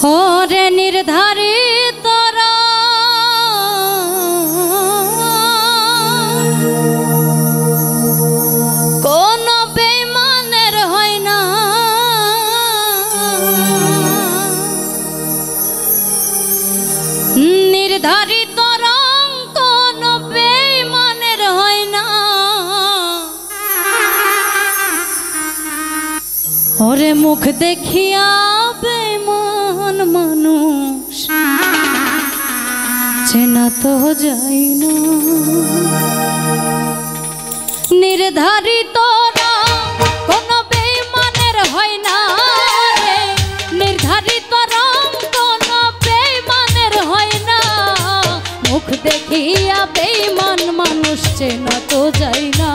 ওরে নির্ধারিত কোন বেঈমানের হয় না, নির্ধারিত রং কোন বেঈমানের হয় না। ওরে মুখ দেখিয়া বেঈমান মানুষ চেনা তো যায় না, নির্ধারিত রং কোন বেঈমানের হয় না রে, নির্ধারিত রং কোন বেঈমানের হয় না। মুখ দেখিয়া বেঈমান মানুষ চেনা তো যায় না,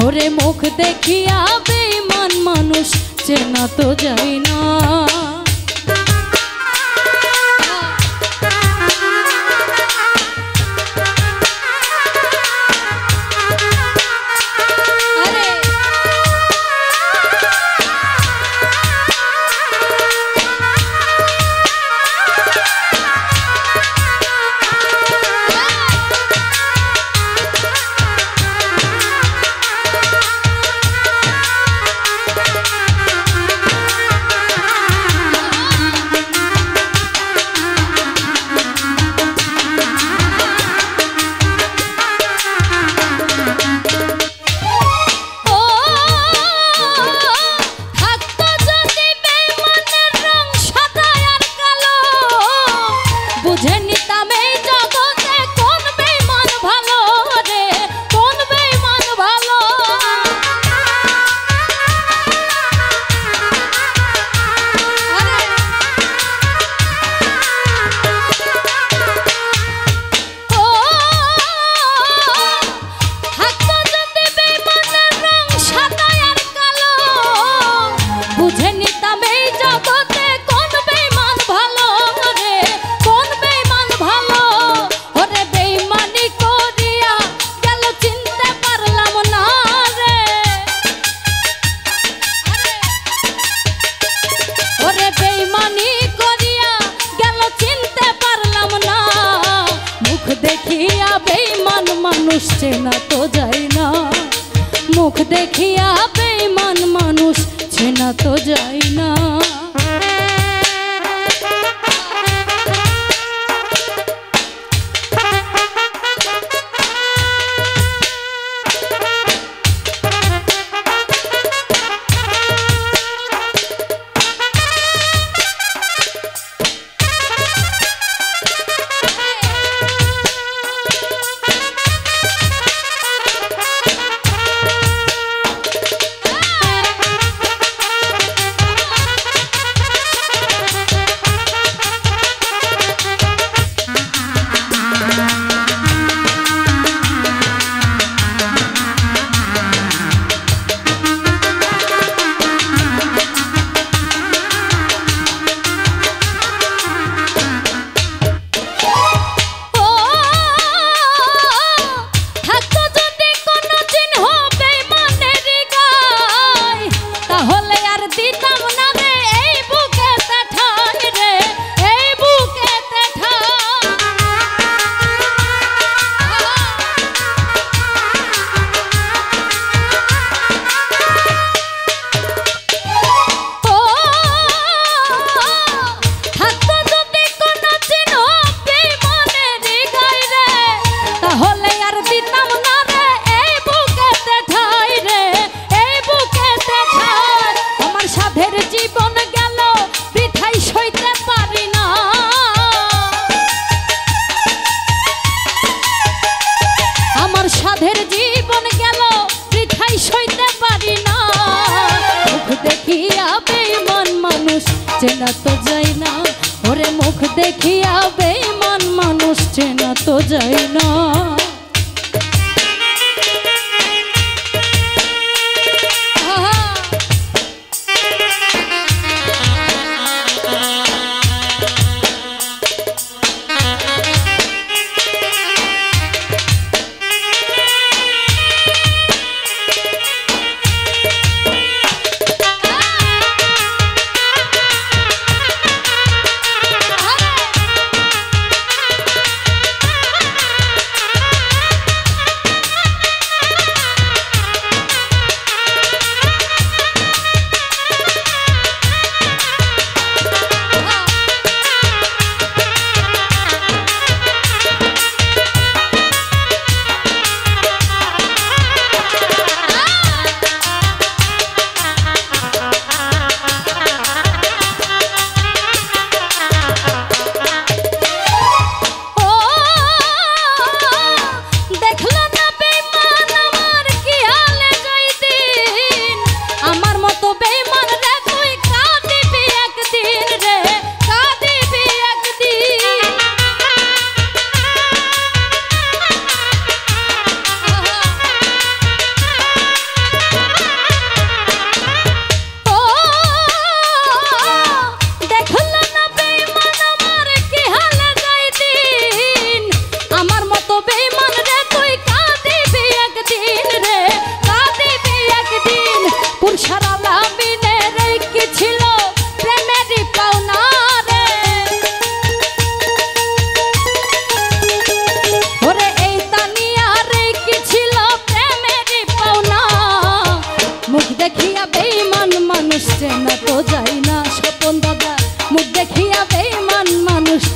ওরে মুখ দেখিয়া বেঈমান মানুষ চেনা তো যায় না। মানুষ চেনা তো যায় না, মুখ দেখিয়া বেঈমান মানুষ চেনা তো যায় না। সাধের জীবন গেল বৃথাই সইতে পারি না, মুখ দেখিয়া বেঈমান মানুষ চেনা তো যায় না, ওরে মুখ দেখিয়া বেঈমান মানুষ চেনা তো যায় না।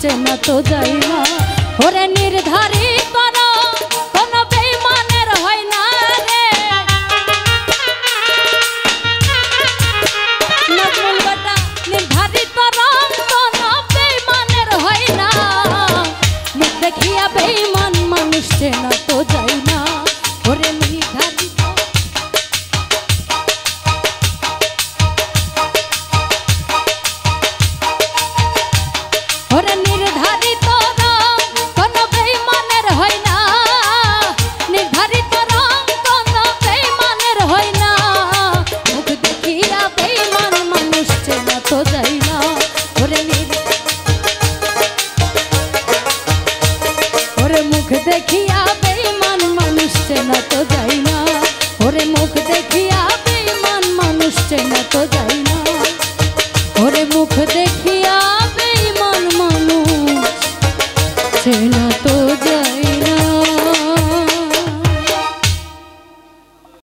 চেনা তো যায় না। ওরে নির্ধারিত কোন বেঈমানের হয় না রে, নজরুল বাটা নির্ধারিত রং কোন বেঈমানের হয় না। মুখ দেখিয়া বেঈমান মানুষ চেনা তো যায় না। ওরে নির্ধারিত ওরে নির্ধারিত রং কোন বেঈমানের হয় না, নির্ধারিত রং কোন বেঈমানের হয় না। মুখ দেখিয়া বেঈমান মানুষ চেনা তো যায় না। ওরে ওরে মুখ দেখিয়া বেঈমান মানুষ চেনা তো যায় না। ওরে মুখ দেখিয়া বেঈমান মানুষ চেনা তো যায় না। ওরে মুখ দেখিয়া